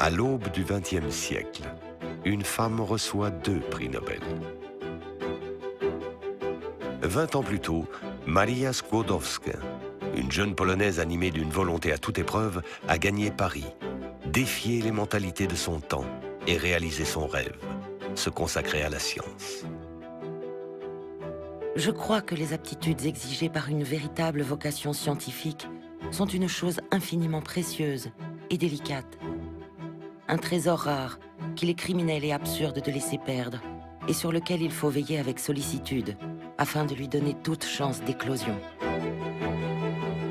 À l'aube du XXe siècle, une femme reçoit 2 prix Nobel. 20 ans plus tôt, Maria Skłodowska, une jeune Polonaise animée d'une volonté à toute épreuve, a gagné Paris, défié les mentalités de son temps et réalisé son rêve, se consacrer à la science. Je crois que les aptitudes exigées par une véritable vocation scientifique sont une chose infiniment précieuse et délicate. Un trésor rare qu'il est criminel et absurde de laisser perdre et sur lequel il faut veiller avec sollicitude afin de lui donner toute chance d'éclosion.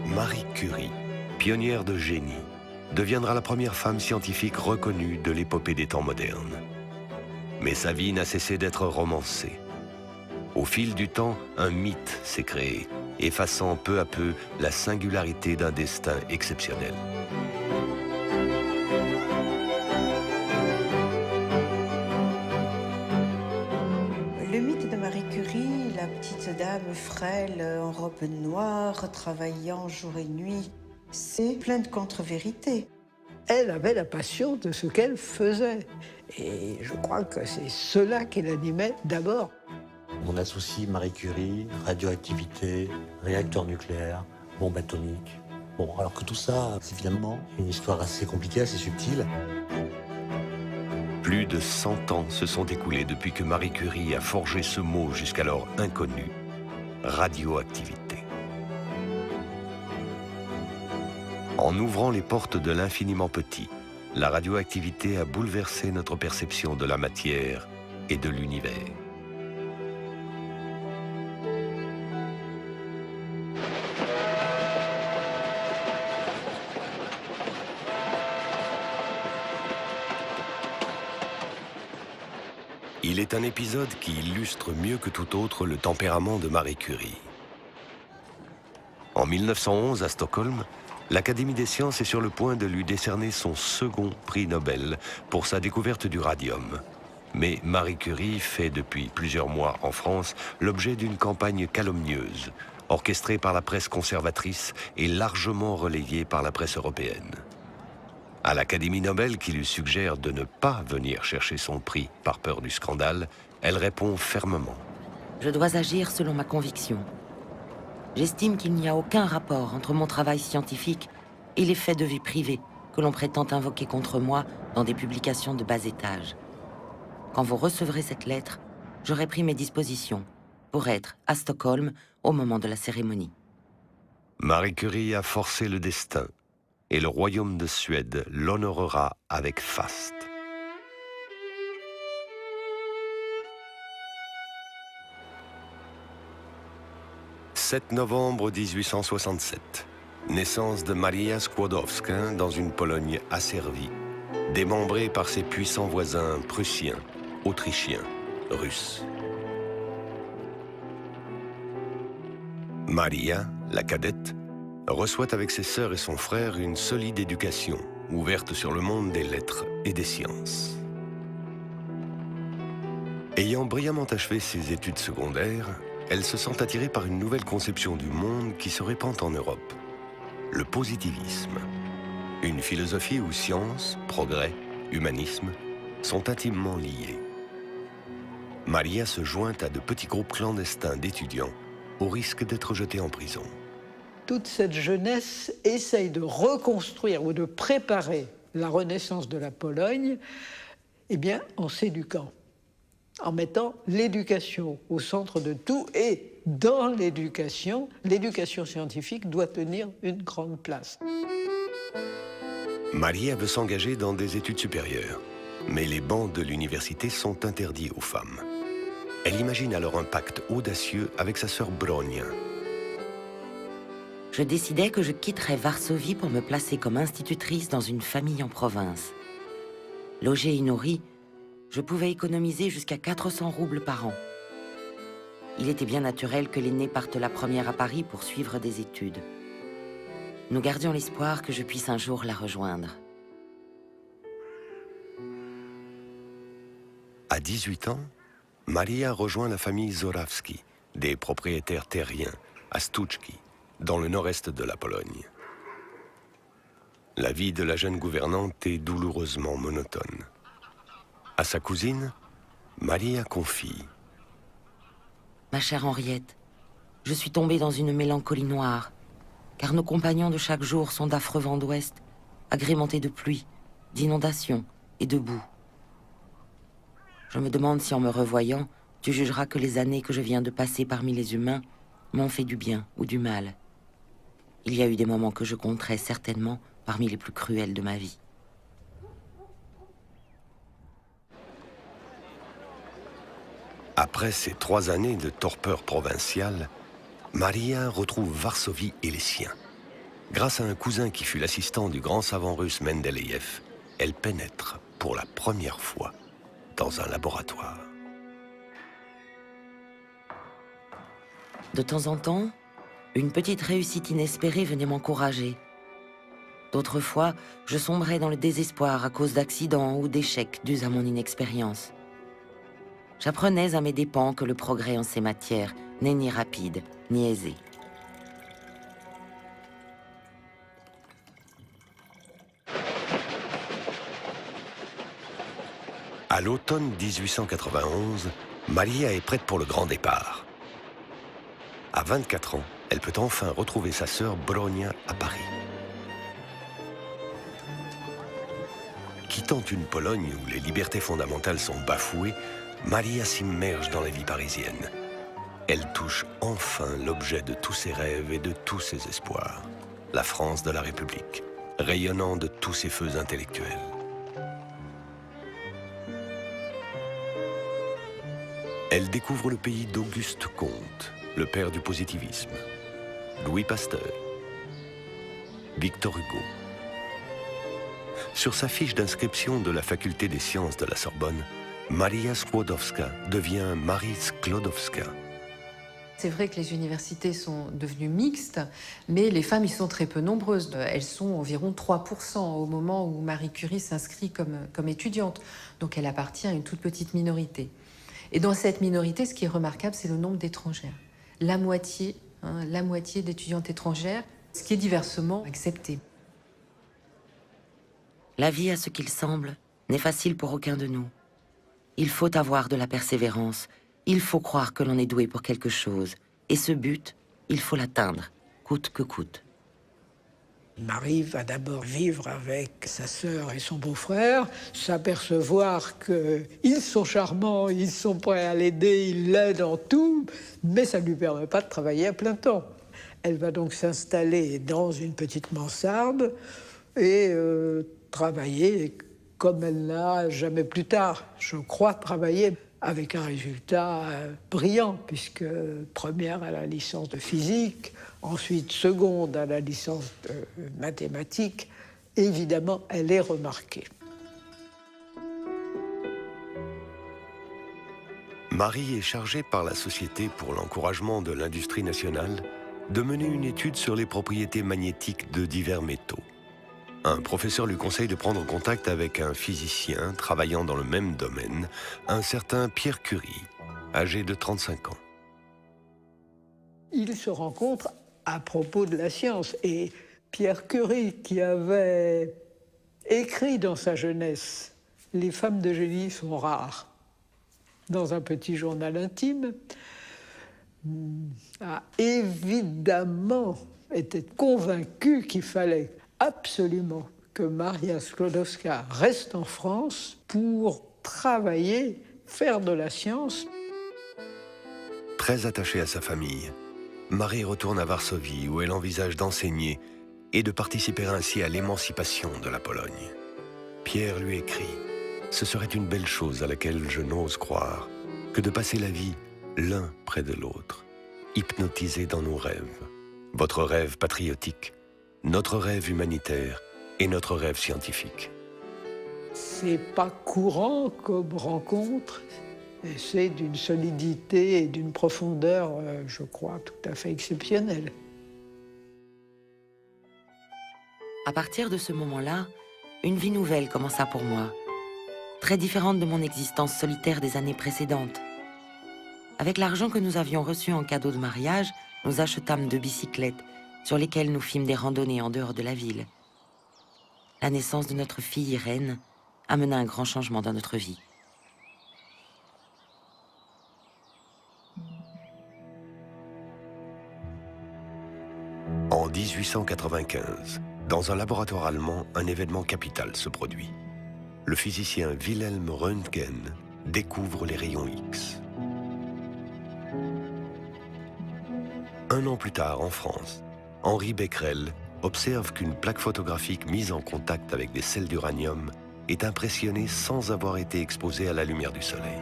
Marie Curie, pionnière de génie, deviendra la première femme scientifique reconnue de l'épopée des temps modernes. Mais sa vie n'a cessé d'être romancée. Au fil du temps, un mythe s'est créé, effaçant peu à peu la singularité d'un destin exceptionnel. Le mythe de Marie Curie, la petite dame frêle en robe noire, travaillant jour et nuit, c'est plein de contre-vérités. Elle avait la passion de ce qu'elle faisait. Et je crois que c'est cela qui l'animait d'abord. On associe Marie Curie, radioactivité, réacteur nucléaire, bombe atomique. Bon, alors que tout ça, c'est finalement une histoire assez compliquée, assez subtile. Plus de 100 ans se sont écoulés depuis que Marie Curie a forgé ce mot jusqu'alors inconnu, radioactivité. En ouvrant les portes de l'infiniment petit, la radioactivité a bouleversé notre perception de la matière et de l'univers. Il est un épisode qui illustre mieux que tout autre le tempérament de Marie Curie. En 1911, à Stockholm, l'Académie des sciences est sur le point de lui décerner son second prix Nobel pour sa découverte du radium. Mais Marie Curie fait depuis plusieurs mois en France l'objet d'une campagne calomnieuse, orchestrée par la presse conservatrice et largement relayée par la presse européenne. À l'Académie Nobel qui lui suggère de ne pas venir chercher son prix par peur du scandale, elle répond fermement. Je dois agir selon ma conviction. J'estime qu'il n'y a aucun rapport entre mon travail scientifique et les faits de vie privée que l'on prétend invoquer contre moi dans des publications de bas étage. Quand vous recevrez cette lettre, j'aurai pris mes dispositions pour être à Stockholm au moment de la cérémonie. Marie Curie a forcé le destin et le royaume de Suède l'honorera avec faste. « 7 novembre 1867, naissance de Maria Skłodowska dans une Pologne asservie, démembrée par ses puissants voisins prussiens, autrichiens, russes. Maria, la cadette, reçoit avec ses sœurs et son frère une solide éducation, ouverte sur le monde des lettres et des sciences. Ayant brillamment achevé ses études secondaires, elle se sent attirée par une nouvelle conception du monde qui se répand en Europe, le positivisme. Une philosophie où science, progrès, humanisme sont intimement liés. Maria se joint à de petits groupes clandestins d'étudiants au risque d'être jetée en prison. Toute cette jeunesse essaye de reconstruire ou de préparer la renaissance de la Pologne, eh bien, en s'éduquant, en mettant l'éducation au centre de tout. Et dans l'éducation scientifique doit tenir une grande place. Maria veut s'engager dans des études supérieures, mais les bancs de l'université sont interdits aux femmes. Elle imagine alors un pacte audacieux avec sa sœur Bronia. Je décidai que je quitterais Varsovie pour me placer comme institutrice dans une famille en province. Logée et nourrie, je pouvais économiser jusqu'à 400 roubles par an. Il était bien naturel que l'aînée parte la première à Paris pour suivre des études. Nous gardions l'espoir que je puisse un jour la rejoindre. À 18 ans, Maria rejoint la famille Zorawski, des propriétaires terriens, à Stuczki, dans le nord-est de la Pologne. La vie de la jeune gouvernante est douloureusement monotone. À sa cousine, Maria confie. Ma chère Henriette, je suis tombée dans une mélancolie noire, car nos compagnons de chaque jour sont d'affreux vents d'ouest, agrémentés de pluie, d'inondations et de boue. Je me demande si en me revoyant, tu jugeras que les années que je viens de passer parmi les humains m'ont fait du bien ou du mal. Il y a eu des moments que je compterai certainement parmi les plus cruels de ma vie. Après ces 3 années de torpeur provinciale, Maria retrouve Varsovie et les siens. Grâce à un cousin qui fut l'assistant du grand savant russe Mendeleïev, elle pénètre pour la première fois dans un laboratoire. De temps en temps, une petite réussite inespérée venait m'encourager. D'autres fois, je sombrais dans le désespoir à cause d'accidents ou d'échecs dus à mon inexpérience. J'apprenais à mes dépens que le progrès en ces matières n'est ni rapide, ni aisé. À l'automne 1891, Maria est prête pour le grand départ. À 24 ans, elle peut enfin retrouver sa sœur Bronia à Paris. Quittant une Pologne où les libertés fondamentales sont bafouées, Maria s'immerge dans la vie parisienne. Elle touche enfin l'objet de tous ses rêves et de tous ses espoirs, la France de la République, rayonnant de tous ses feux intellectuels. Elle découvre le pays d'Auguste Comte, le père du positivisme, Louis Pasteur, Victor Hugo. Sur sa fiche d'inscription de la faculté des sciences de la Sorbonne, Maria Skłodowska devient Marie Skłodowska. C'est vrai que les universités sont devenues mixtes, mais les femmes y sont très peu nombreuses. Elles sont environ 3% au moment où Marie Curie s'inscrit comme étudiante. Donc elle appartient à une toute petite minorité. Et dans cette minorité, ce qui est remarquable, c'est le nombre d'étrangères. La moitié d'étudiantes étrangères, ce qui est diversement accepté. La vie, à ce qu'il semble, n'est facile pour aucun de nous. Il faut avoir de la persévérance, il faut croire que l'on est doué pour quelque chose, et ce but, il faut l'atteindre, coûte que coûte. Marie va d'abord vivre avec sa sœur et son beau-frère, s'apercevoir qu'ils sont charmants, ils sont prêts à l'aider, ils l'aident en tout, mais ça ne lui permet pas de travailler à plein temps. Elle va donc s'installer dans une petite mansarde et travailler comme elle n'a jamais plus tard, je crois, travaillé avec un résultat brillant, puisque première à la licence de physique, ensuite seconde à la licence de mathématiques. Évidemment, elle est remarquée. Marie est chargée par la Société pour l'encouragement de l'industrie nationale de mener une étude sur les propriétés magnétiques de divers métaux. Un professeur lui conseille de prendre contact avec un physicien travaillant dans le même domaine, un certain Pierre Curie, âgé de 35 ans. Ils se rencontrent à propos de la science. Et Pierre Curie, qui avait écrit dans sa jeunesse « Les femmes de génie sont rares », dans un petit journal intime, a évidemment été convaincu qu'il fallait absolument que Maria Skłodowska reste en France pour travailler, faire de la science. Très attachée à sa famille, Marie retourne à Varsovie où elle envisage d'enseigner et de participer ainsi à l'émancipation de la Pologne. Pierre lui écrit « Ce serait une belle chose à laquelle je n'ose croire que de passer la vie l'un près de l'autre, hypnotisés dans nos rêves. Votre rêve patriotique, notre rêve humanitaire et notre rêve scientifique. » C'est pas courant comme rencontre, et c'est d'une solidité et d'une profondeur, je crois, tout à fait exceptionnelle. À partir de ce moment-là, une vie nouvelle commença pour moi, très différente de mon existence solitaire des années précédentes. Avec l'argent que nous avions reçu en cadeau de mariage, nous achetâmes 2 bicyclettes sur lesquelles nous fîmes des randonnées en dehors de la ville. la naissance de notre fille Irène amena un grand changement dans notre vie. En 1895, dans un laboratoire allemand, un événement capital se produit. Le physicien Wilhelm Röntgen découvre les rayons X. Un an plus tard, en France, Henri Becquerel observe qu'une plaque photographique mise en contact avec des sels d'uranium est impressionnée sans avoir été exposée à la lumière du soleil.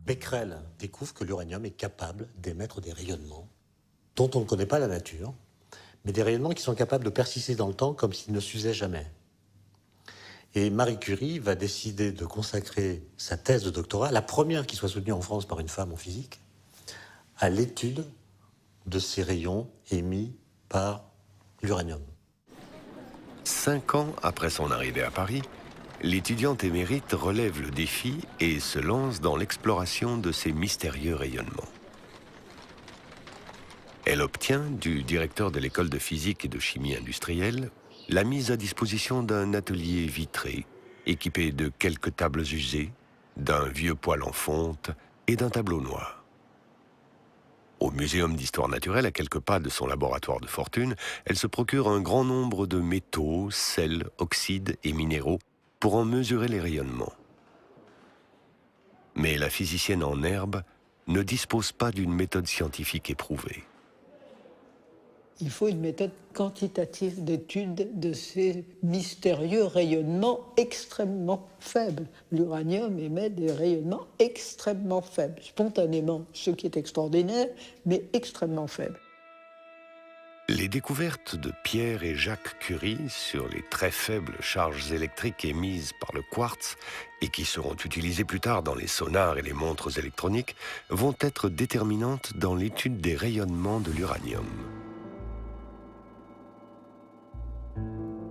Becquerel découvre que l'uranium est capable d'émettre des rayonnements dont on ne connaît pas la nature, mais des rayonnements qui sont capables de persister dans le temps comme s'ils ne s'usaient jamais. Et Marie Curie va décider de consacrer sa thèse de doctorat, la première qui soit soutenue en France par une femme en physique, à l'étude de ces rayons émis par l'uranium. 5 ans après son arrivée à Paris, l'étudiante émérite relève le défi et se lance dans l'exploration de ces mystérieux rayonnements. Elle obtient du directeur de l'école de physique et de chimie industrielle la mise à disposition d'un atelier vitré, équipé de quelques tables usées, d'un vieux poêle en fonte et d'un tableau noir. Au Muséum d'histoire naturelle, à quelques pas de son laboratoire de fortune, elle se procure un grand nombre de métaux, sels, oxydes et minéraux pour en mesurer les rayonnements. Mais la physicienne en herbe ne dispose pas d'une méthode scientifique éprouvée. Il faut une méthode quantitative d'étude de ces mystérieux rayonnements extrêmement faibles. L'uranium émet des rayonnements extrêmement faibles, spontanément, ce qui est extraordinaire, mais extrêmement faibles. Les découvertes de Pierre et Jacques Curie sur les très faibles charges électriques émises par le quartz et qui seront utilisées plus tard dans les sonars et les montres électroniques vont être déterminantes dans l'étude des rayonnements de l'uranium.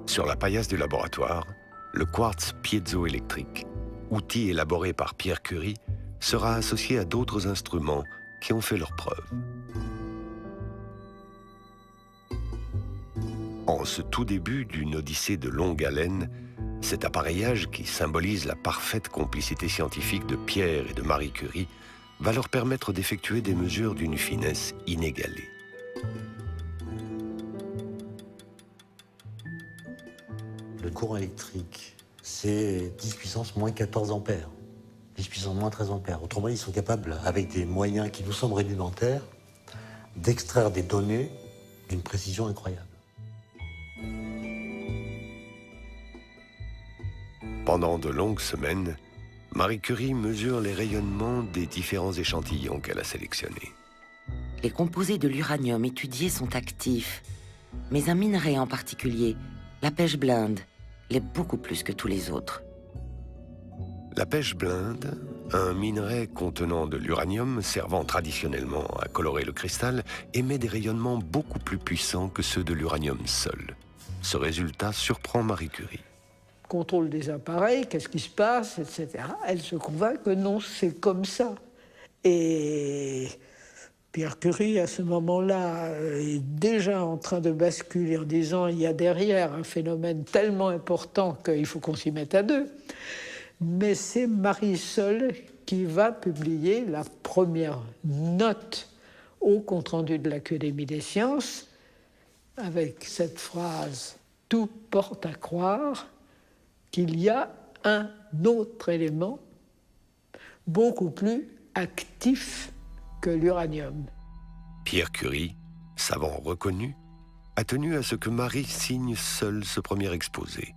Sur la paillasse du laboratoire, le quartz piézoélectrique, outil élaboré par Pierre Curie, sera associé à d'autres instruments qui ont fait leurs preuves. En ce tout début d'une odyssée de longue haleine, cet appareillage qui symbolise la parfaite complicité scientifique de Pierre et de Marie Curie va leur permettre d'effectuer des mesures d'une finesse inégalée. Le courant électrique, c'est 10 puissance moins 14 ampères, 10 puissance moins 13 ampères. Autrement dit, ils sont capables, avec des moyens qui nous semblent rudimentaires, d'extraire des données d'une précision incroyable. Pendant de longues semaines, Marie Curie mesure les rayonnements des différents échantillons qu'elle a sélectionnés. Les composés de l'uranium étudiés sont actifs, mais un minerai en particulier, la pêche blinde, l'est beaucoup plus que tous les autres. La pêche blinde, un minerai contenant de l'uranium servant traditionnellement à colorer le cristal, émet des rayonnements beaucoup plus puissants que ceux de l'uranium seul. Ce résultat surprend Marie Curie. Contrôle des appareils, qu'est-ce qui se passe, etc. Elle se convainc que non, c'est comme ça. Et Pierre Curie, à ce moment-là, est déjà en train de basculer en disant il y a derrière un phénomène tellement important qu'il faut qu'on s'y mette à deux. Mais c'est Marie seule qui va publier la première note au compte-rendu de l'Académie des sciences, avec cette phrase « Tout porte à croire qu'il y a un autre élément beaucoup plus actif que l'uranium. » Pierre Curie, savant reconnu, a tenu à ce que Marie signe seule ce premier exposé,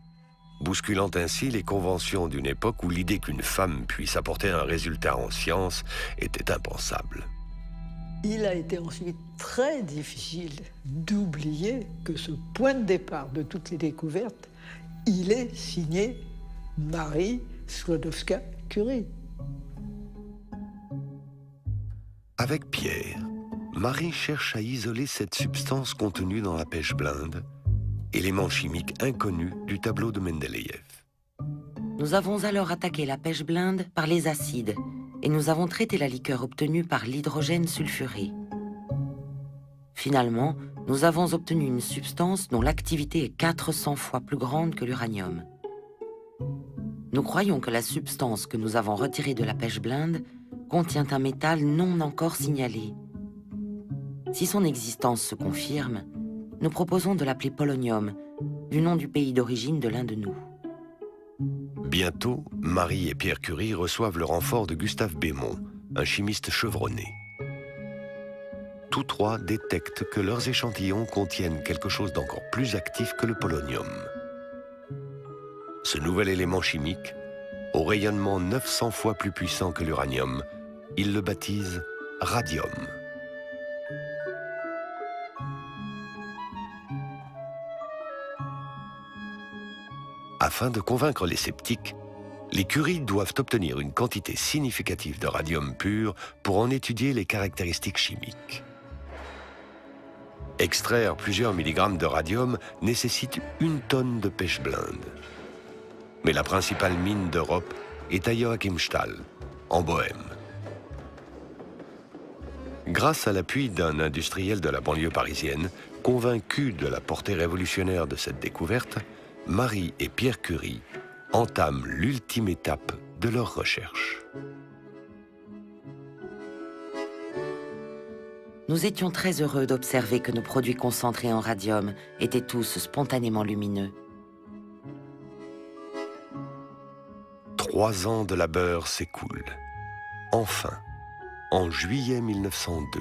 bousculant ainsi les conventions d'une époque où l'idée qu'une femme puisse apporter un résultat en science était impensable. Il a été ensuite très difficile d'oublier que ce point de départ de toutes les découvertes, il est signé Marie Skłodowska-Curie. Avec Pierre, Marie cherche à isoler cette substance contenue dans la pêche blinde, élément chimique inconnu du tableau de Mendeleïev. Nous avons alors attaqué la pêche blinde par les acides et nous avons traité la liqueur obtenue par l'hydrogène sulfuré. Finalement, nous avons obtenu une substance dont l'activité est 400 fois plus grande que l'uranium. Nous croyons que la substance que nous avons retirée de la pêche blinde contient un métal non encore signalé. Si son existence se confirme, nous proposons de l'appeler polonium, du nom du pays d'origine de l'un de nous. Bientôt, Marie et Pierre Curie reçoivent le renfort de Gustave Bémont, un chimiste chevronné. Tous trois détectent que leurs échantillons contiennent quelque chose d'encore plus actif que le polonium. Ce nouvel élément chimique, au rayonnement 900 fois plus puissant que l'uranium, ils le baptisent radium. Afin de convaincre les sceptiques, les Curie doivent obtenir une quantité significative de radium pur pour en étudier les caractéristiques chimiques. Extraire plusieurs milligrammes de radium nécessite 1 tonne de pêche blinde. Mais la principale mine d'Europe est à Joachimsthal, en Bohême. Grâce à l'appui d'un industriel de la banlieue parisienne, convaincu de la portée révolutionnaire de cette découverte, Marie et Pierre Curie entament l'ultime étape de leur recherche. Nous étions très heureux d'observer que nos produits concentrés en radium étaient tous spontanément lumineux. 3 ans de labeur s'écoulent. Enfin, en juillet 1902,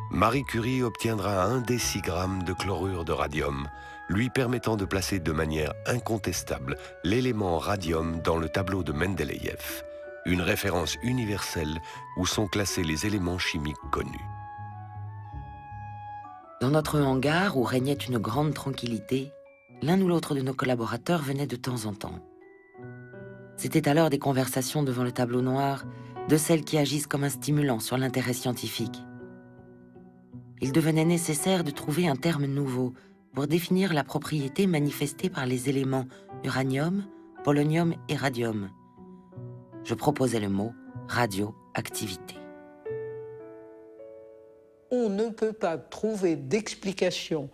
Marie Curie obtiendra 1 décigramme de chlorure de radium, lui permettant de placer de manière incontestable l'élément radium dans le tableau de Mendeleïev, une référence universelle où sont classés les éléments chimiques connus. Dans notre hangar, où régnait une grande tranquillité, l'un ou l'autre de nos collaborateurs venait de temps en temps. C'était alors des conversations devant le tableau noir, de celles qui agissent comme un stimulant sur l'intérêt scientifique. Il devenait nécessaire de trouver un terme nouveau pour définir la propriété manifestée par les éléments uranium, polonium et radium. Je proposais le mot radioactivité. On ne peut pas trouver d'explication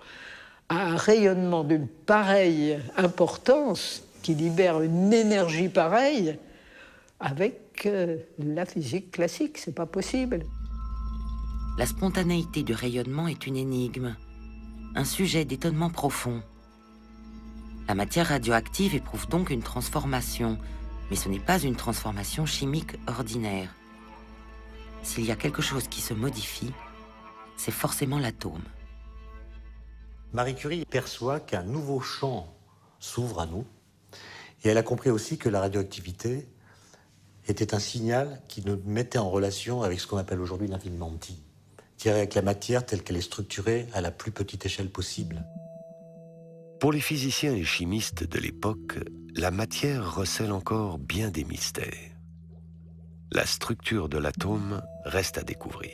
à un rayonnement d'une pareille importance qui libère une énergie pareille avec la physique classique. C'est pas possible. La spontanéité du rayonnement est une énigme, un sujet d'étonnement profond. La matière radioactive éprouve donc une transformation, mais ce n'est pas une transformation chimique ordinaire. S'il y a quelque chose qui se modifie, c'est forcément l'atome. Marie Curie perçoit qu'un nouveau champ s'ouvre à nous, et elle a compris aussi que la radioactivité était un signal qui nous mettait en relation avec ce qu'on appelle aujourd'hui l'infiniment petit, c'est-à-dire avec la matière telle qu'elle est structurée à la plus petite échelle possible. Pour les physiciens et chimistes de l'époque, la matière recèle encore bien des mystères. La structure de l'atome reste à découvrir.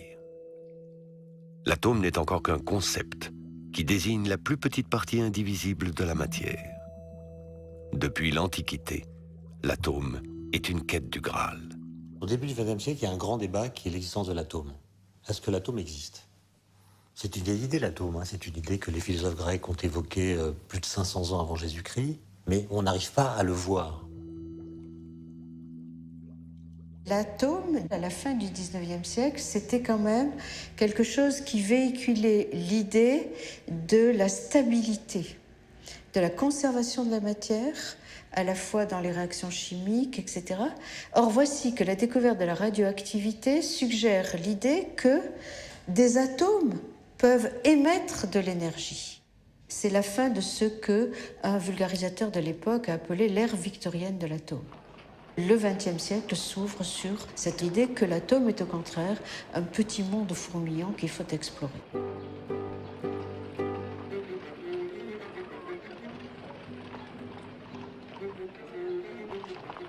L'atome n'est encore qu'un concept qui désigne la plus petite partie indivisible de la matière. Depuis l'Antiquité, l'atome est une quête du Graal. Au début du XXe siècle, il y a un grand débat qui est l'existence de l'atome. Est-ce que l'atome existe ? C'est une vieille idée, l'atome. C'est une idée que les philosophes grecs ont évoquée plus de 500 ans avant Jésus-Christ, mais on n'arrive pas à le voir. L'atome, à la fin du XIXe siècle, c'était quand même quelque chose qui véhiculait l'idée de la stabilité, de la conservation de la matière, à la fois dans les réactions chimiques, etc. Or, voici que la découverte de la radioactivité suggère l'idée que des atomes peuvent émettre de l'énergie. C'est la fin de ce qu'un vulgarisateur de l'époque a appelé l'ère victorienne de l'atome. Le XXe siècle s'ouvre sur cette idée que l'atome est au contraire un petit monde fourmillant qu'il faut explorer.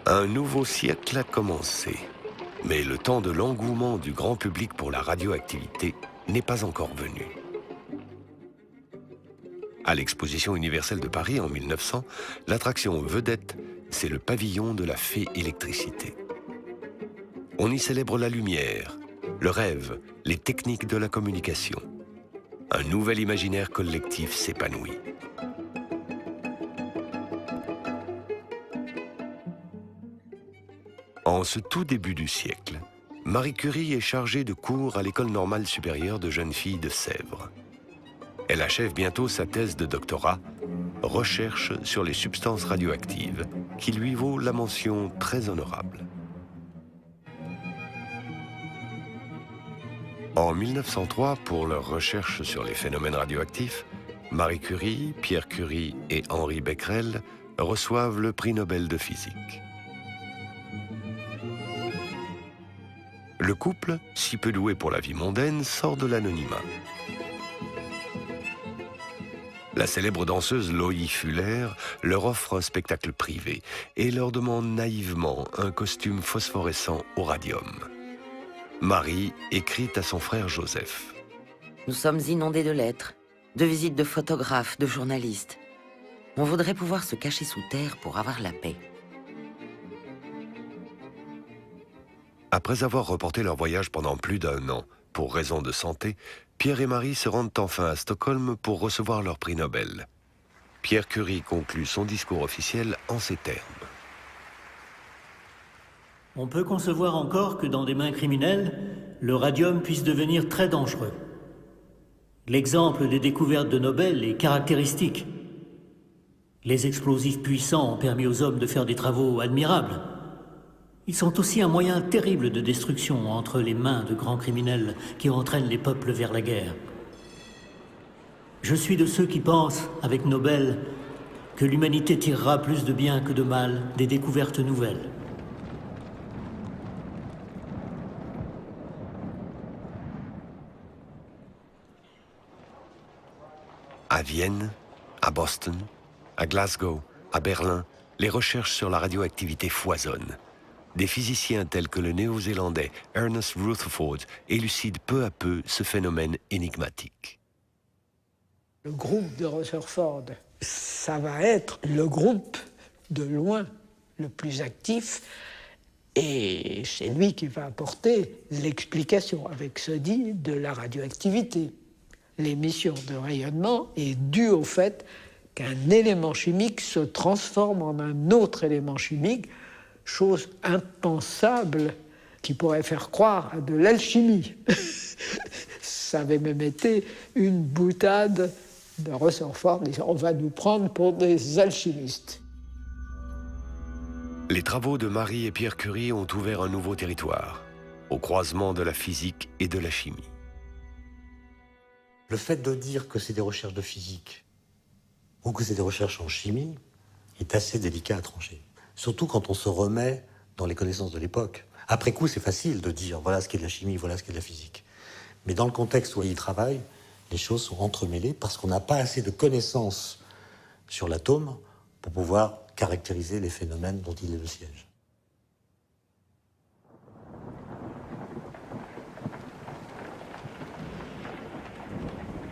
Un nouveau siècle a commencé, mais le temps de l'engouement du grand public pour la radioactivité n'est pas encore venu. À l'Exposition universelle de Paris en 1900, l'attraction vedette, c'est le pavillon de la fée électricité. On y célèbre la lumière, le rêve, les techniques de la communication. Un nouvel imaginaire collectif s'épanouit. En ce tout début du siècle, Marie Curie est chargée de cours à l'École normale supérieure de jeunes filles de Sèvres. Elle achève bientôt sa thèse de doctorat, Recherche sur les substances radioactives, qui lui vaut la mention très honorable. En 1903, pour leur recherche sur les phénomènes radioactifs, Marie Curie, Pierre Curie et Henri Becquerel reçoivent le prix Nobel de physique. Le couple, si peu doué pour la vie mondaine, sort de l'anonymat. La célèbre danseuse Loie Fuller leur offre un spectacle privé et leur demande naïvement un costume phosphorescent au radium. Marie écrit à son frère Joseph. Nous sommes inondés de lettres, de visites de photographes, de journalistes. On voudrait pouvoir se cacher sous terre pour avoir la paix. Après avoir reporté leur voyage pendant plus d'1 an, pour raison de santé, Pierre et Marie se rendent enfin à Stockholm pour recevoir leur prix Nobel. Pierre Curie conclut son discours officiel en ces termes. On peut concevoir encore que dans des mains criminelles, le radium puisse devenir très dangereux. L'exemple des découvertes de Nobel est caractéristique. Les explosifs puissants ont permis aux hommes de faire des travaux admirables. Ils sont aussi un moyen terrible de destruction entre les mains de grands criminels qui entraînent les peuples vers la guerre. Je suis de ceux qui pensent, avec Nobel, que l'humanité tirera plus de bien que de mal des découvertes nouvelles. À Vienne, à Boston, à Glasgow, à Berlin, les recherches sur la radioactivité foisonnent. Des physiciens tels que le néo-zélandais Ernest Rutherford élucident peu à peu ce phénomène énigmatique. Le groupe de Rutherford, ça va être le groupe de loin le plus actif et c'est lui qui va apporter l'explication avec ce dit de la radioactivité. L'émission de rayonnement est due au fait qu'un élément chimique se transforme en un autre élément chimique, chose impensable qui pourrait faire croire à de l'alchimie. Ça avait même été une boutade de Rutherford, disant on va nous prendre pour des alchimistes. Les travaux de Marie et Pierre Curie ont ouvert un nouveau territoire, au croisement de la physique et de la chimie. Le fait de dire que c'est des recherches de physique ou que c'est des recherches en chimie est assez délicat à trancher. Surtout quand on se remet dans les connaissances de l'époque. Après coup, c'est facile de dire voilà ce qu'est de la chimie, voilà ce qu'est de la physique. Mais dans le contexte où il travaille, les choses sont entremêlées parce qu'on n'a pas assez de connaissances sur l'atome pour pouvoir caractériser les phénomènes dont il est le siège.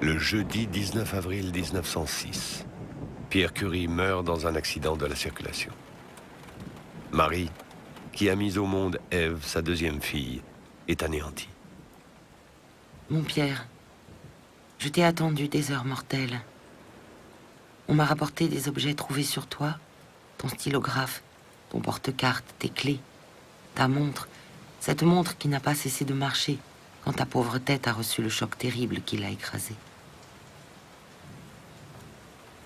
Le jeudi 19 avril 1906, Pierre Curie meurt dans un accident de la circulation. Marie, qui a mis au monde Ève, sa deuxième fille, est anéantie. Mon Pierre, je t'ai attendu des heures mortelles. On m'a rapporté des objets trouvés sur toi, ton stylographe, ton porte-carte, tes clés, ta montre, cette montre qui n'a pas cessé de marcher quand ta pauvre tête a reçu le choc terrible qui l'a écrasée.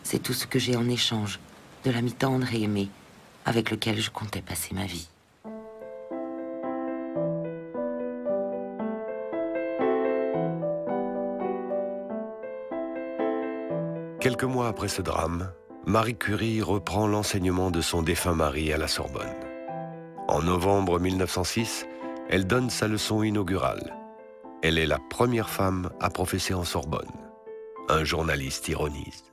C'est tout ce que j'ai en échange de l'ami tendre et aimé avec lequel je comptais passer ma vie. Quelques mois après ce drame, Marie Curie reprend l'enseignement de son défunt mari à la Sorbonne. En novembre 1906, elle donne sa leçon inaugurale. Elle est la première femme à professer en Sorbonne. Un journaliste ironise.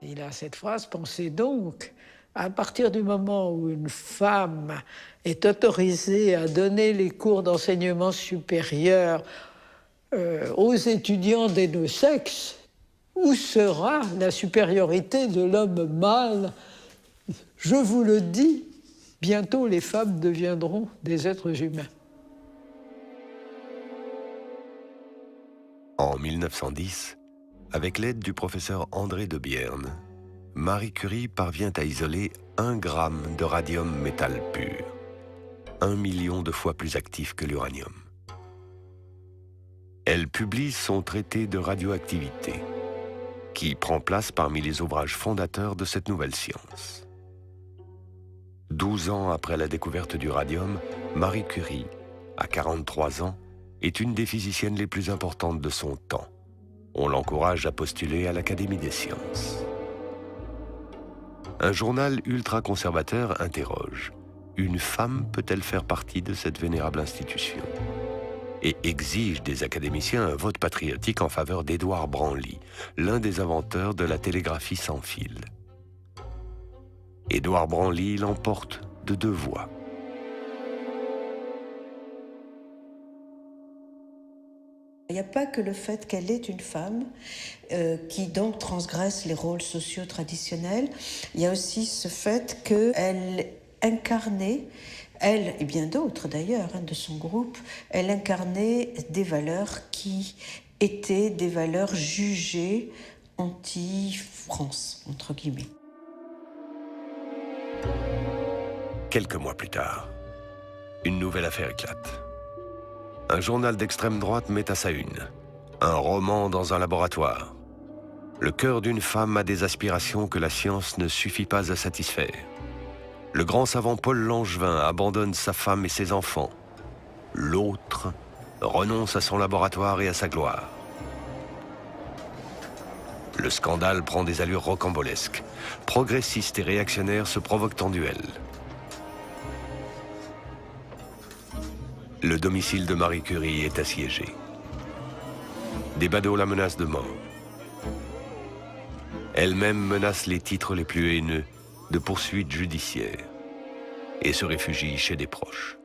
Il a cette phrase, pensez donc, à partir du moment où une femme est autorisée à donner les cours d'enseignement supérieur aux étudiants des deux sexes, où sera la supériorité de l'homme mâle? Je vous le dis, bientôt les femmes deviendront des êtres humains. En 1910, avec l'aide du professeur André de Bierne, Marie Curie parvient à isoler 1 gramme de radium métal pur, 1 million de fois plus actif que l'uranium. Elle publie son traité de radioactivité, qui prend place parmi les ouvrages fondateurs de cette nouvelle science. 12 ans après la découverte du radium, Marie Curie, à 43 ans, est une des physiciennes les plus importantes de son temps. On l'encourage à postuler à l'Académie des sciences. Un journal ultra-conservateur interroge « Une femme peut-elle faire partie de cette vénérable institution ?» et exige des académiciens un vote patriotique en faveur d'Édouard Branly, l'un des inventeurs de la télégraphie sans fil. Édouard Branly l'emporte de 2 voix. Il n'y a pas que le fait qu'elle est une femme qui donc transgresse les rôles sociaux traditionnels. Il y a aussi ce fait qu'elle incarnait, elle et bien d'autres d'ailleurs de son groupe, elle incarnait des valeurs qui étaient des valeurs jugées anti-France, entre guillemets. Quelques mois plus tard, une nouvelle affaire éclate. Un journal d'extrême droite met à sa une un roman dans un laboratoire. Le cœur d'une femme a des aspirations que la science ne suffit pas à satisfaire. Le grand savant Paul Langevin abandonne sa femme et ses enfants. L'autre renonce à son laboratoire et à sa gloire. Le scandale prend des allures rocambolesques. Progressistes et réactionnaires se provoquent en duel. Le domicile de Marie Curie est assiégé. Des badauds la menacent de mort. Elle-même menace les titres les plus haineux de poursuites judiciaires et se réfugie chez des proches.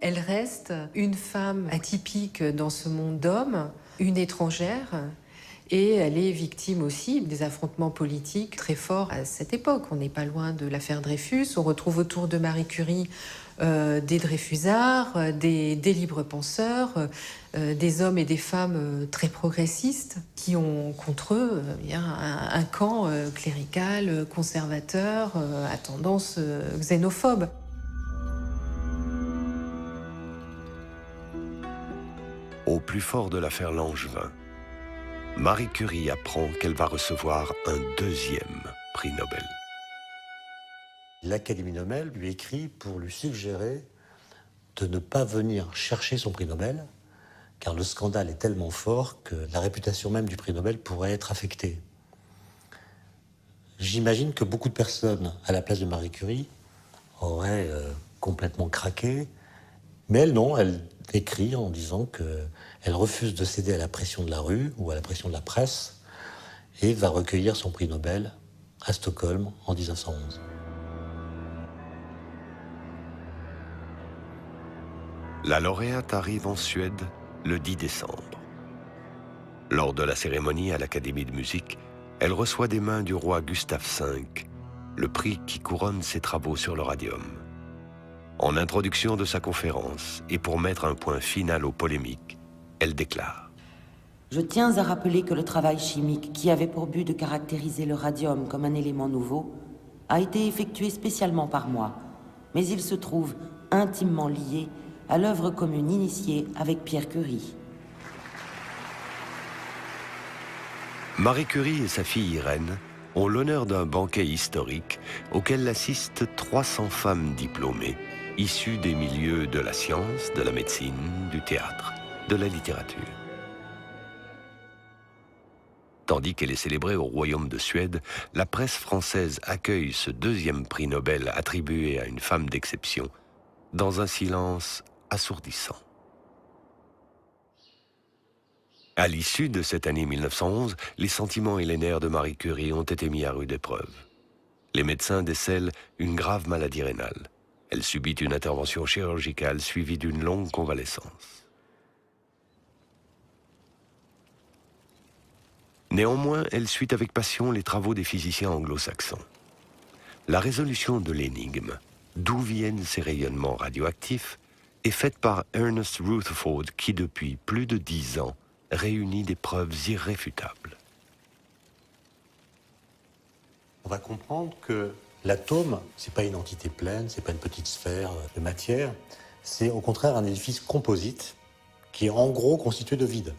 Elle reste une femme atypique dans ce monde d'hommes, une étrangère, et elle est victime aussi des affrontements politiques très forts à cette époque. On n'est pas loin de l'affaire Dreyfus, on retrouve autour de Marie Curie des Dreyfusards, des libres penseurs, des hommes et des femmes très progressistes qui ont contre eux un camp clérical, conservateur, à tendance xénophobe. Au plus fort de l'affaire Langevin, Marie Curie apprend qu'elle va recevoir un 2e prix Nobel. L'Académie Nobel lui écrit pour lui suggérer de ne pas venir chercher son prix Nobel, car le scandale est tellement fort que la réputation même du prix Nobel pourrait être affectée. J'imagine que beaucoup de personnes, à la place de Marie Curie, auraient complètement craqué, mais elle non, elle écrit en disant qu'elle refuse de céder à la pression de la rue ou à la pression de la presse et va recueillir son prix Nobel à Stockholm en 1911. La lauréate arrive en Suède le 10 décembre. Lors de la cérémonie à l'Académie de musique, elle reçoit des mains du roi Gustave V le prix qui couronne ses travaux sur le radium. En introduction de sa conférence, et pour mettre un point final aux polémiques, elle déclare : Je tiens à rappeler que le travail chimique qui avait pour but de caractériser le radium comme un élément nouveau a été effectué spécialement par moi, mais il se trouve intimement lié à l'œuvre commune initiée avec Pierre Curie. Marie Curie et sa fille Irène ont l'honneur d'un banquet historique auquel assistent 300 femmes diplômées, issues des milieux de la science, de la médecine, du théâtre, de la littérature. Tandis qu'elle est célébrée au Royaume de Suède, la presse française accueille ce 2e prix Nobel attribué à une femme d'exception dans un silence assourdissant. À l'issue de cette année 1911, les sentiments et les nerfs de Marie Curie ont été mis à rude épreuve. Les médecins décèlent une grave maladie rénale. Elle subit une intervention chirurgicale suivie d'une longue convalescence. Néanmoins, elle suit avec passion les travaux des physiciens anglo-saxons. La résolution de l'énigme, d'où viennent ces rayonnements radioactifs, est faite par Ernest Rutherford qui, depuis plus de 10 ans, réunit des preuves irréfutables. On va comprendre que l'atome, c'est pas une entité pleine, c'est pas une petite sphère de matière, c'est au contraire un édifice composite qui est en gros constitué de vide.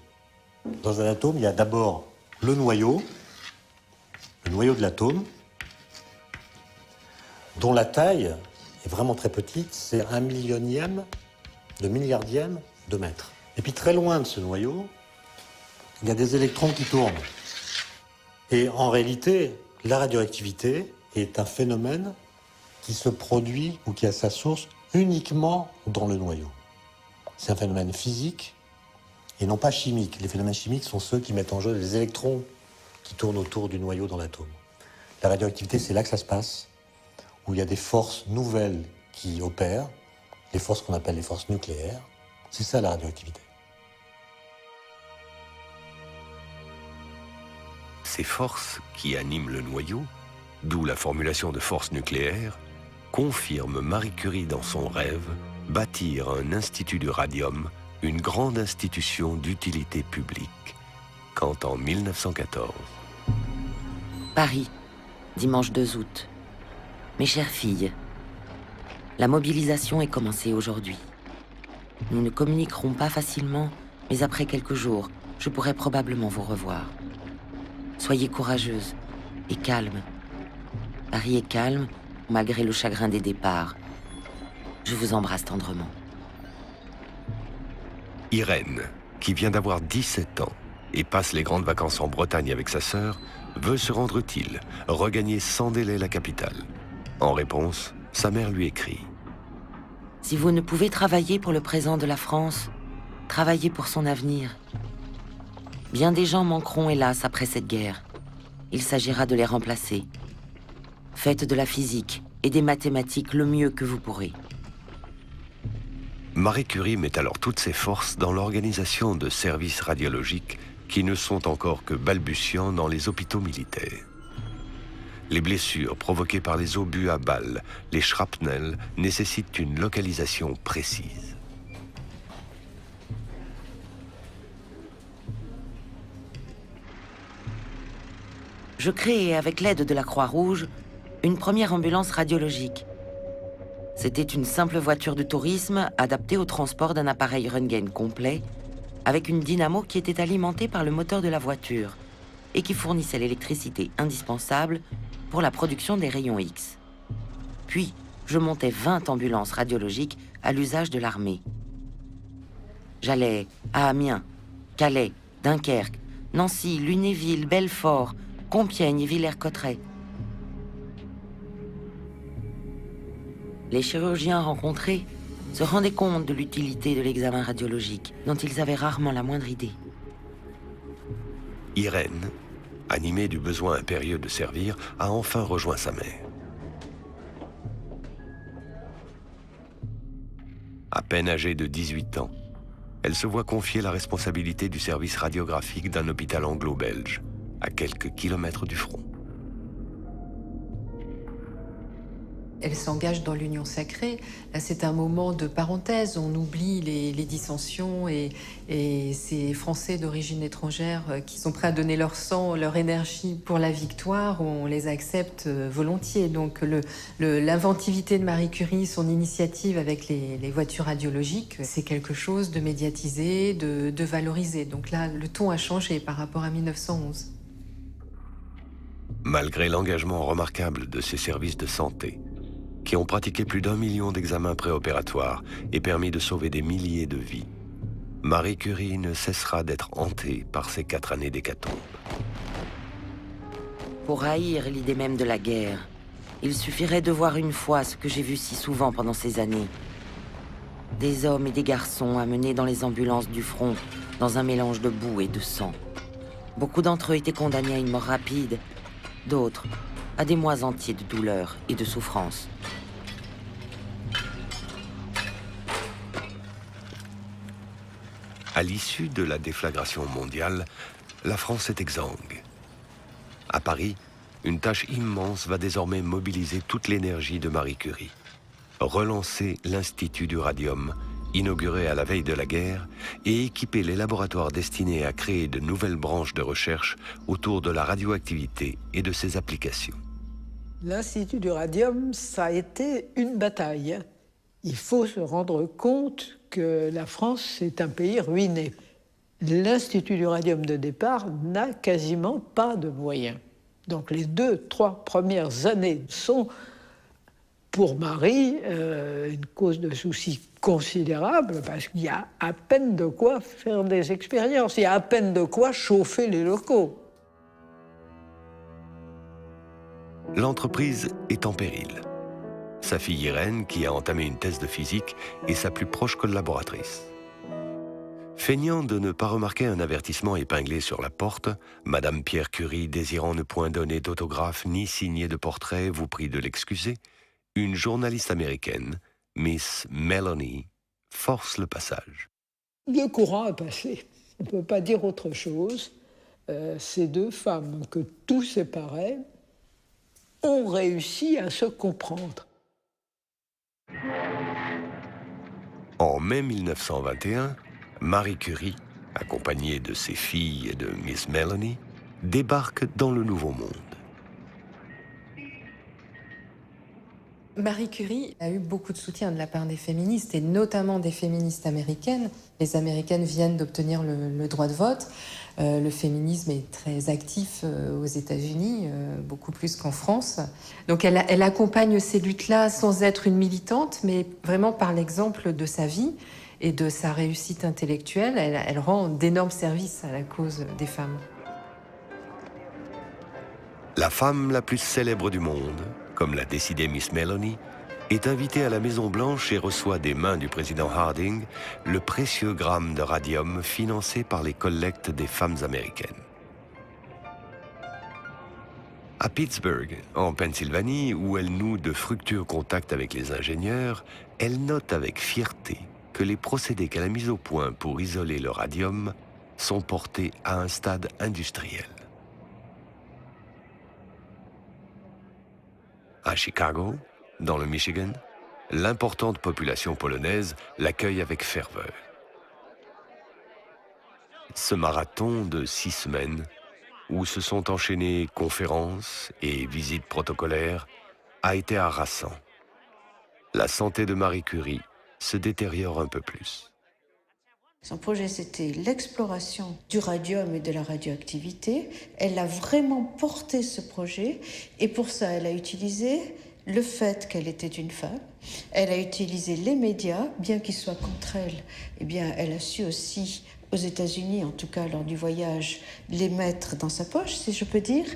Dans un atome, il y a d'abord le noyau de l'atome, dont la taille est vraiment très petite, c'est 1/1000 de milliardième de mètre. Et puis très loin de ce noyau, il y a des électrons qui tournent. Et en réalité, la radioactivité est un phénomène qui se produit ou qui a sa source uniquement dans le noyau. C'est un phénomène physique et non pas chimique. Les phénomènes chimiques sont ceux qui mettent en jeu les électrons qui tournent autour du noyau dans l'atome. La radioactivité, c'est là que ça se passe, où il y a des forces nouvelles qui opèrent, les forces qu'on appelle les forces nucléaires. C'est ça la radioactivité. Ces forces qui animent le noyau, d'où la formulation de force nucléaire, confirment Marie Curie dans son rêve bâtir un institut du radium, une grande institution d'utilité publique. Quand en 1914... Paris, dimanche 2 août. Mes chères filles, la mobilisation est commencée aujourd'hui. Nous ne communiquerons pas facilement, mais après quelques jours, je pourrai probablement vous revoir. Soyez courageuses et calmes. Paris est calme, malgré le chagrin des départs. Je vous embrasse tendrement. Irène, qui vient d'avoir 17 ans et passe les grandes vacances en Bretagne avec sa sœur, veut se rendre utile, regagner sans délai la capitale. En réponse, sa mère lui écrit. Si vous ne pouvez travailler pour le présent de la France, travaillez pour son avenir. Bien des gens manqueront, hélas, après cette guerre. Il s'agira de les remplacer. Faites de la physique et des mathématiques le mieux que vous pourrez. Marie Curie met alors toutes ses forces dans l'organisation de services radiologiques qui ne sont encore que balbutiants dans les hôpitaux militaires. Les blessures provoquées par les obus à balles, les shrapnels, nécessitent une localisation précise. Je crée, avec l'aide de la Croix-Rouge, une première ambulance radiologique. C'était une simple voiture de tourisme adaptée au transport d'un appareil Röntgen complet, avec une dynamo qui était alimentée par le moteur de la voiture et qui fournissait l'électricité indispensable pour la production des rayons X. Puis, je montais 20 ambulances radiologiques à l'usage de l'armée. J'allais à Amiens, Calais, Dunkerque, Nancy, Lunéville, Belfort, Compiègne et Villers-Cotterêts. Les chirurgiens rencontrés se rendaient compte de l'utilité de l'examen radiologique, dont ils avaient rarement la moindre idée. Irène, animée du besoin impérieux de servir, a enfin rejoint sa mère. À peine âgée de 18 ans, elle se voit confier la responsabilité du service radiographique d'un hôpital anglo-belge, à quelques kilomètres du front. Elle s'engage dans l'union sacrée. Là, c'est un moment de parenthèse. On oublie les dissensions et ces Français d'origine étrangère qui sont prêts à donner leur sang, leur énergie pour la victoire. On les accepte volontiers. Donc l'inventivité de Marie Curie, son initiative avec les voitures radiologiques, c'est quelque chose de médiatisé, de valorisé. Donc là, le ton a changé par rapport à 1911. Malgré l'engagement remarquable de ces services de santé, qui ont pratiqué plus d'1 million d'examens préopératoires et permis de sauver des milliers de vies, Marie Curie ne cessera d'être hantée par ces 4 années d'hécatombe. Pour haïr l'idée même de la guerre, il suffirait de voir une fois ce que j'ai vu si souvent pendant ces années. Des hommes et des garçons amenés dans les ambulances du front, dans un mélange de boue et de sang. Beaucoup d'entre eux étaient condamnés à une mort rapide, d'autres à des mois entiers de douleur et de souffrance. À l'issue de la déflagration mondiale, la France est exsangue. À Paris, une tâche immense va désormais mobiliser toute l'énergie de Marie Curie. Relancer l'Institut du Radium inauguré à la veille de la guerre, et équipé les laboratoires destinés à créer de nouvelles branches de recherche autour de la radioactivité et de ses applications. L'Institut du radium, ça a été une bataille. Il faut se rendre compte que la France est un pays ruiné. L'Institut du radium de départ n'a quasiment pas de moyens. Donc les 2-3 premières années sont, pour Marie, une cause de souci considérable, parce qu'il y a à peine de quoi faire des expériences, il y a à peine de quoi chauffer les locaux. L'entreprise est en péril. Sa fille Irène, qui a entamé une thèse de physique, est sa plus proche collaboratrice. Feignant de ne pas remarquer un avertissement épinglé sur la porte, Madame Pierre Curie, désirant ne point donner d'autographe ni signer de portrait, vous prie de l'excuser, une journaliste américaine, Miss Melanie, force le passage. Le courant a passé. On ne peut pas dire autre chose. Ces deux femmes que tout séparait ont réussi à se comprendre. En mai 1921, Marie Curie, accompagnée de ses filles et de Miss Melanie, débarque dans le Nouveau Monde. Marie Curie a eu beaucoup de soutien de la part des féministes, et notamment des féministes américaines. Les Américaines viennent d'obtenir le droit de vote. Le féminisme est très actif aux États-Unis, beaucoup plus qu'en France. Donc elle accompagne ces luttes-là sans être une militante, mais vraiment par l'exemple de sa vie et de sa réussite intellectuelle. Elle rend d'énormes services à la cause des femmes. La femme la plus célèbre du monde, comme l'a décidé Miss Melanie, est invitée à la Maison-Blanche et reçoit des mains du président Harding le précieux gramme de radium financé par les collectes des femmes américaines. À Pittsburgh, en Pennsylvanie, où elle noue de fructueux contacts avec les ingénieurs, elle note avec fierté que les procédés qu'elle a mis au point pour isoler le radium sont portés à un stade industriel. À Chicago, dans le Michigan, l'importante population polonaise l'accueille avec ferveur. Ce marathon de 6 semaines, où se sont enchaînées conférences et visites protocolaires, a été harassant. La santé de Marie Curie se détériore un peu plus. Son projet, c'était l'exploration du radium et de la radioactivité. Elle a vraiment porté ce projet, et pour ça, elle a utilisé le fait qu'elle était une femme. Elle a utilisé les médias, bien qu'ils soient contre elle. Eh bien, elle a su aussi, aux États-Unis, en tout cas lors du voyage, les mettre dans sa poche, si je peux dire,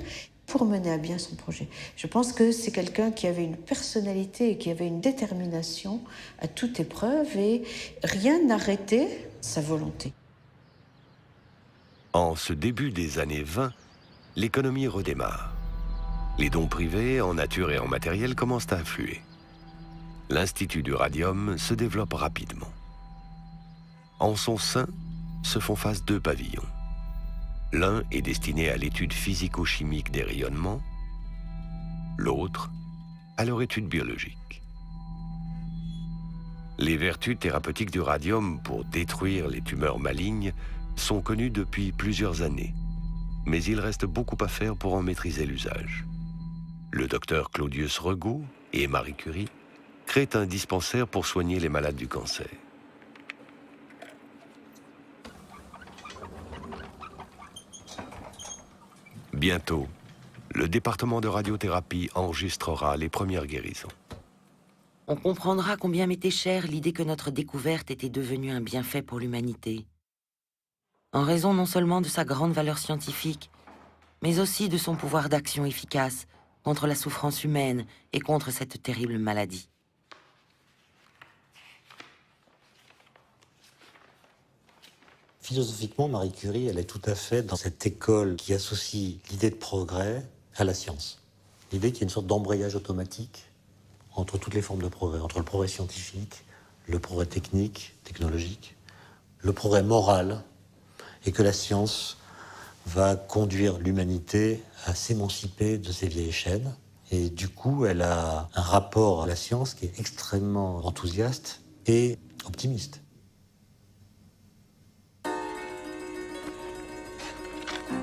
pour mener à bien son projet. Je pense que c'est quelqu'un qui avait une personnalité et qui avait une détermination à toute épreuve, et rien n'arrêtait sa volonté. En ce début des années 20, l'économie redémarre. Les dons privés en nature et en matériel commencent à affluer. L'Institut du radium se développe rapidement. En son sein se font face 2 pavillons. L'un est destiné à l'étude physico-chimique des rayonnements, l'autre à leur étude biologique. Les vertus thérapeutiques du radium pour détruire les tumeurs malignes sont connues depuis plusieurs années, mais il reste beaucoup à faire pour en maîtriser l'usage. Le docteur Claudius Regaud et Marie Curie créent un dispensaire pour soigner les malades du cancer. Bientôt, le département de radiothérapie enregistrera les premières guérisons. On comprendra combien m'était chère l'idée que notre découverte était devenue un bienfait pour l'humanité. En raison non seulement de sa grande valeur scientifique, mais aussi de son pouvoir d'action efficace contre la souffrance humaine et contre cette terrible maladie. Philosophiquement, Marie Curie, elle est tout à fait dans cette école qui associe l'idée de progrès à la science. L'idée qu'il y a une sorte d'embrayage automatique entre toutes les formes de progrès, entre le progrès scientifique, le progrès technique, technologique, le progrès moral, et que la science va conduire l'humanité à s'émanciper de ces vieilles chaînes. Et du coup, elle a un rapport à la science qui est extrêmement enthousiaste et optimiste.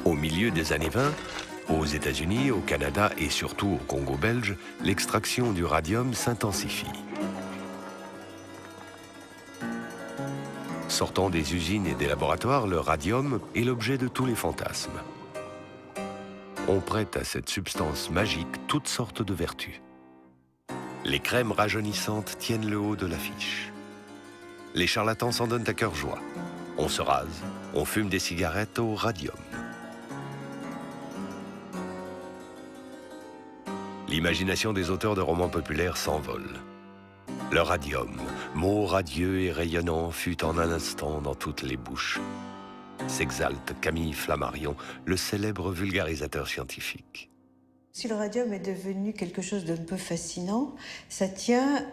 Au milieu des années 20, aux États-Unis, au Canada et surtout au Congo belge, l'extraction du radium s'intensifie. Sortant des usines et des laboratoires, le radium est l'objet de tous les fantasmes. On prête à cette substance magique toutes sortes de vertus. Les crèmes rajeunissantes tiennent le haut de l'affiche. Les charlatans s'en donnent à cœur joie. On se rase, on fume des cigarettes au radium. L'imagination des auteurs de romans populaires s'envole. Le radium, mot radieux et rayonnant, fut en un instant dans toutes les bouches. S'exalte Camille Flammarion, le célèbre vulgarisateur scientifique. Si le radium est devenu quelque chose d'un peu fascinant, ça tient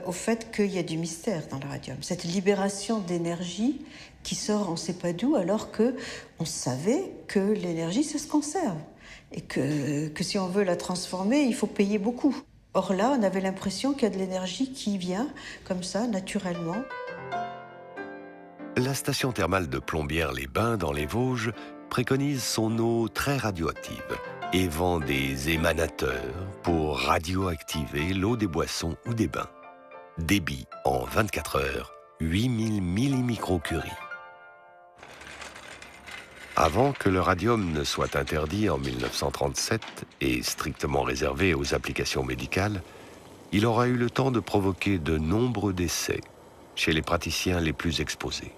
au fait qu'il y a du mystère dans le radium. Cette libération d'énergie qui sort on ne sait pas d'où, alors qu'on savait que l'énergie, ça se conserve. Et que si on veut la transformer, il faut payer beaucoup. Or là, on avait l'impression qu'il y a de l'énergie qui vient, comme ça, naturellement. La station thermale de Plombières-les-Bains, dans les Vosges, préconise son eau très radioactive et vend des émanateurs pour radioactiver l'eau des boissons ou des bains. Débit en 24 heures, 8000 millimicrocuries. Avant que le radium ne soit interdit en 1937 et strictement réservé aux applications médicales, il aura eu le temps de provoquer de nombreux décès chez les praticiens les plus exposés.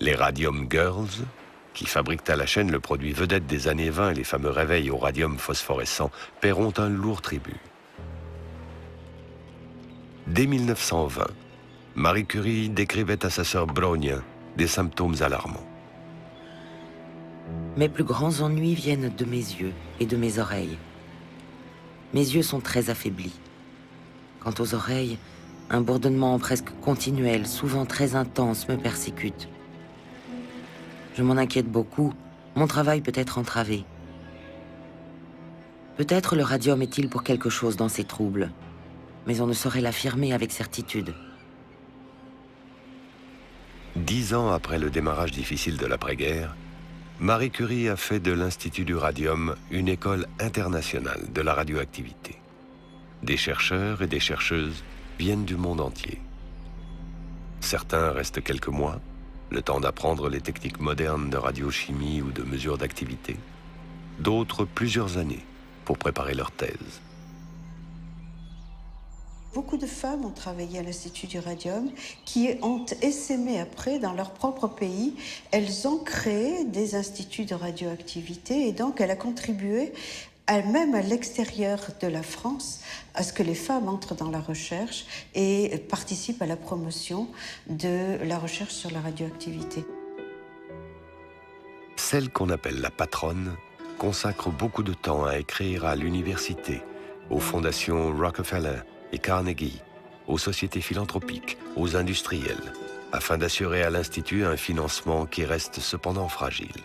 Les Radium Girls, qui fabriquent à la chaîne le produit vedette des années 20 et les fameux réveils au radium phosphorescent, paieront un lourd tribut. Dès 1920, Marie Curie décrivait à sa sœur Brogna des symptômes alarmants. Mes plus grands ennuis viennent de mes yeux et de mes oreilles. Mes yeux sont très affaiblis. Quant aux oreilles, un bourdonnement presque continuel, souvent très intense, me persécute. Je m'en inquiète beaucoup, mon travail peut être entravé. Peut-être le radium est-il pour quelque chose dans ces troubles, mais on ne saurait l'affirmer avec certitude. 10 ans après le démarrage difficile de l'après-guerre, Marie Curie a fait de l'Institut du Radium une école internationale de la radioactivité. Des chercheurs et des chercheuses viennent du monde entier. Certains restent quelques mois, le temps d'apprendre les techniques modernes de radiochimie ou de mesure d'activité. D'autres plusieurs années pour préparer leur thèse. Beaucoup de femmes ont travaillé à l'Institut du Radium qui ont essaimé après dans leur propre pays. Elles ont créé des instituts de radioactivité et donc elle a contribué, même à l'extérieur de la France, à ce que les femmes entrent dans la recherche et participent à la promotion de la recherche sur la radioactivité. Celle qu'on appelle la patronne consacre beaucoup de temps à écrire à l'université, aux fondations Rockefeller et Carnegie, aux sociétés philanthropiques, aux industriels, afin d'assurer à l'Institut un financement qui reste cependant fragile.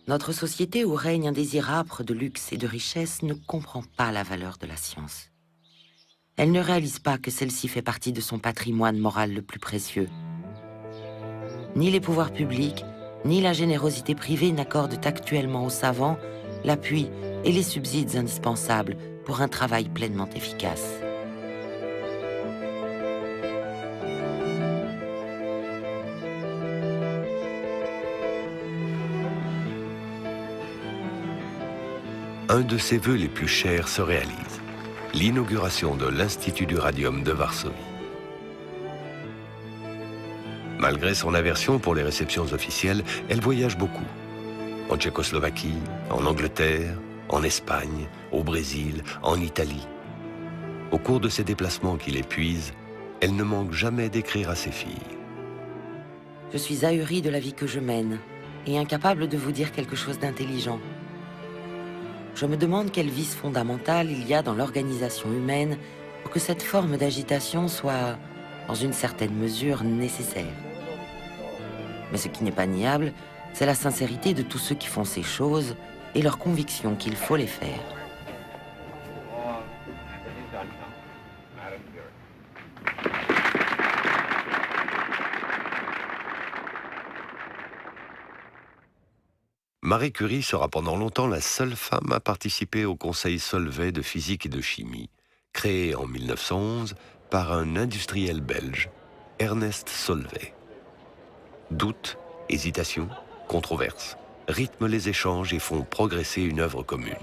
Notre société où règne un désir âpre de luxe et de richesse ne comprend pas la valeur de la science. Elle ne réalise pas que celle-ci fait partie de son patrimoine moral le plus précieux. Ni les pouvoirs publics, ni la générosité privée n'accordent actuellement aux savants l'appui et les subsides indispensables pour un travail pleinement efficace. Un de ses vœux les plus chers se réalise, l'inauguration de l'Institut du Radium de Varsovie. Malgré son aversion pour les réceptions officielles, elle voyage beaucoup. En Tchécoslovaquie, en Angleterre, en Espagne, au Brésil, en Italie. Au cours de ces déplacements qui l'épuisent, elle ne manque jamais d'écrire à ses filles. Je suis ahurie de la vie que je mène et incapable de vous dire quelque chose d'intelligent. Je me demande quel vice fondamental il y a dans l'organisation humaine pour que cette forme d'agitation soit, dans une certaine mesure, nécessaire. Mais ce qui n'est pas niable, c'est la sincérité de tous ceux qui font ces choses et leur conviction qu'il faut les faire. Marie Curie sera pendant longtemps la seule femme à participer au Conseil Solvay de physique et de chimie, créé en 1911 par un industriel belge, Ernest Solvay. Doutes, hésitations, controverses rythment les échanges et font progresser une œuvre commune.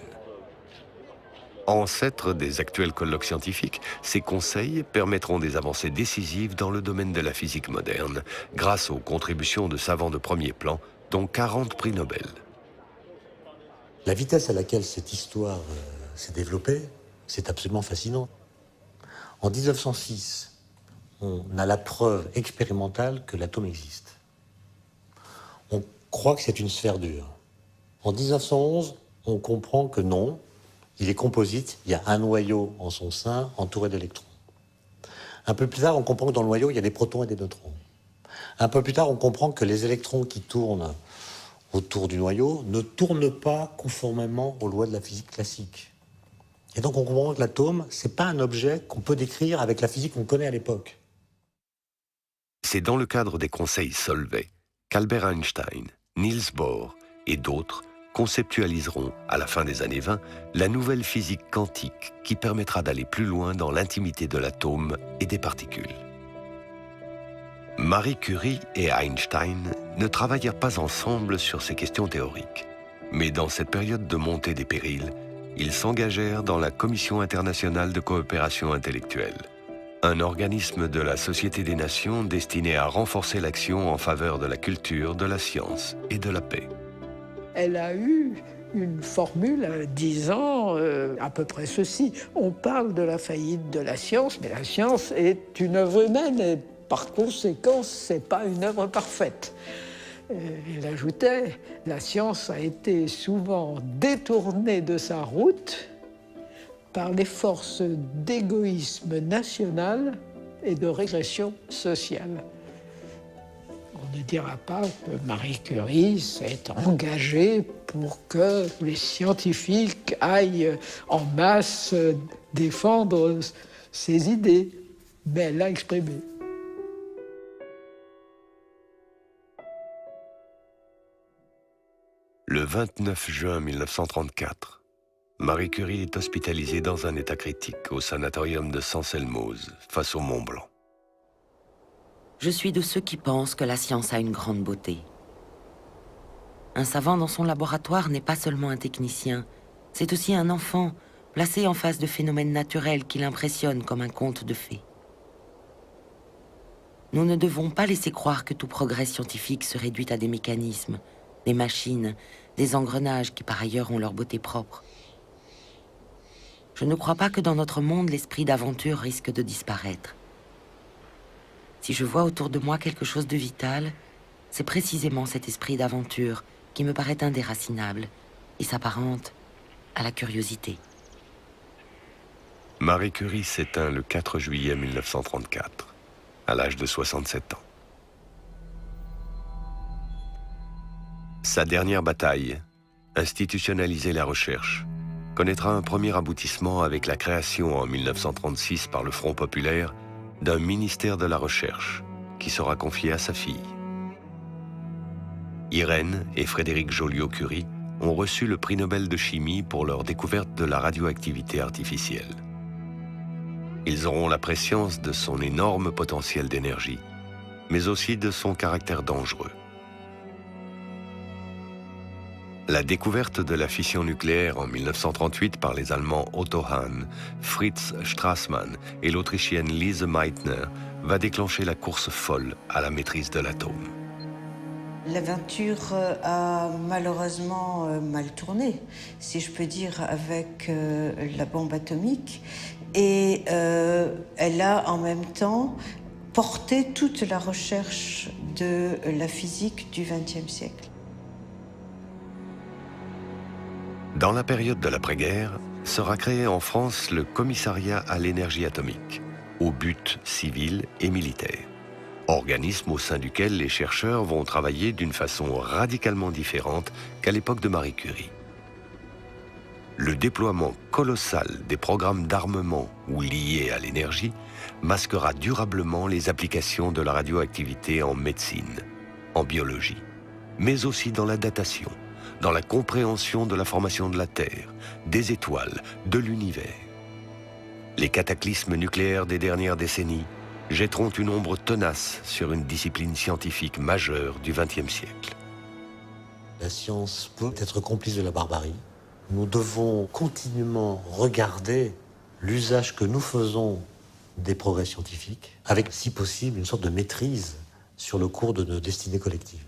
Ancêtres des actuels colloques scientifiques, ces conseils permettront des avancées décisives dans le domaine de la physique moderne, grâce aux contributions de savants de premier plan, dont 40 prix Nobel. La vitesse à laquelle cette histoire s'est développée, c'est absolument fascinant. En 1906, on a la preuve expérimentale que l'atome existe. On croit que c'est une sphère dure. En 1911, on comprend que non, il est composite, il y a un noyau en son sein entouré d'électrons. Un peu plus tard, on comprend que dans le noyau, il y a des protons et des neutrons. Un peu plus tard, on comprend que les électrons qui tournent autour du noyau ne tournent pas conformément aux lois de la physique classique. Et donc on comprend que l'atome, ce n'est pas un objet qu'on peut décrire avec la physique qu'on connaît à l'époque. C'est dans le cadre des conseils Solvay qu'Albert Einstein, Niels Bohr et d'autres conceptualiseront, à la fin des années 20, la nouvelle physique quantique qui permettra d'aller plus loin dans l'intimité de l'atome et des particules. Marie Curie et Einstein ne travaillèrent pas ensemble sur ces questions théoriques. Mais dans cette période de montée des périls, ils s'engagèrent dans la Commission internationale de coopération intellectuelle, un organisme de la Société des Nations destiné à renforcer l'action en faveur de la culture, de la science et de la paix. Elle a eu une formule disant à peu près ceci. On parle de la faillite de la science, mais la science est une œuvre humaine et par conséquent, ce n'est pas une œuvre parfaite. Il ajoutait, la science a été souvent détournée de sa route par les forces d'égoïsme national et de régression sociale. On ne dira pas que Marie Curie s'est engagée pour que les scientifiques aillent en masse défendre ses idées, mais elle l'a exprimé. Le 29 juin 1934, Marie Curie est hospitalisée dans un état critique au sanatorium de Sanselmoos, face au Mont Blanc. Je suis de ceux qui pensent que la science a une grande beauté. Un savant dans son laboratoire n'est pas seulement un technicien, c'est aussi un enfant placé en face de phénomènes naturels qui l'impressionnent comme un conte de fées. Nous ne devons pas laisser croire que tout progrès scientifique se réduit à des mécanismes, des machines, des engrenages qui par ailleurs ont leur beauté propre. Je ne crois pas que dans notre monde, l'esprit d'aventure risque de disparaître. Si je vois autour de moi quelque chose de vital, c'est précisément cet esprit d'aventure qui me paraît indéracinable et s'apparente à la curiosité. Marie Curie s'éteint le 4 juillet 1934, à l'âge de 67 ans. Sa dernière bataille, institutionnaliser la recherche, connaîtra un premier aboutissement avec la création en 1936 par le Front populaire d'un ministère de la Recherche qui sera confié à sa fille. Irène et Frédéric Joliot-Curie ont reçu le prix Nobel de chimie pour leur découverte de la radioactivité artificielle. Ils auront la prescience de son énorme potentiel d'énergie, mais aussi de son caractère dangereux. La découverte de la fission nucléaire en 1938 par les Allemands Otto Hahn, Fritz Strassmann et l'Autrichienne Lise Meitner va déclencher la course folle à la maîtrise de l'atome. L'aventure a malheureusement mal tourné, si je peux dire, avec la bombe atomique. Et elle a en même temps porté toute la recherche de la physique du XXe siècle. Dans la période de l'après-guerre, sera créé en France le Commissariat à l'énergie atomique, aux buts civils et militaires. Organisme au sein duquel les chercheurs vont travailler d'une façon radicalement différente qu'à l'époque de Marie Curie. Le déploiement colossal des programmes d'armement ou liés à l'énergie masquera durablement les applications de la radioactivité en médecine, en biologie, mais aussi dans la datation, dans la compréhension de la formation de la Terre, des étoiles, de l'univers. Les cataclysmes nucléaires des dernières décennies jetteront une ombre tenace sur une discipline scientifique majeure du XXe siècle. La science peut être complice de la barbarie. Nous devons continuellement regarder l'usage que nous faisons des progrès scientifiques, avec, si possible, une sorte de maîtrise sur le cours de nos destinées collectives.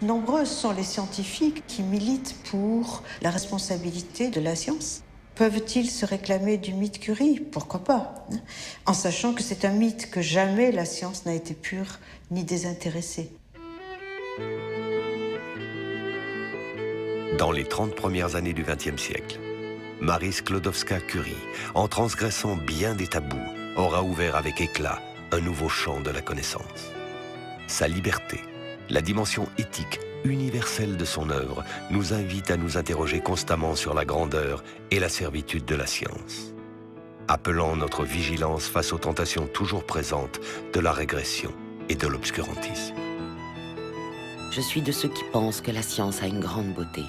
Nombreux sont les scientifiques qui militent pour la responsabilité de la science. Peuvent-ils se réclamer du mythe Curie? Pourquoi pas, hein? En sachant que c'est un mythe que jamais la science n'a été pure ni désintéressée. Dans les 30 premières années du XXe siècle, Marie Sklodowska-Curie, en transgressant bien des tabous, aura ouvert avec éclat un nouveau champ de la connaissance. Sa liberté, la dimension éthique universelle de son œuvre, nous invite à nous interroger constamment sur la grandeur et la servitude de la science, appelant notre vigilance face aux tentations toujours présentes de la régression et de l'obscurantisme. Je suis de ceux qui pensent que la science a une grande beauté.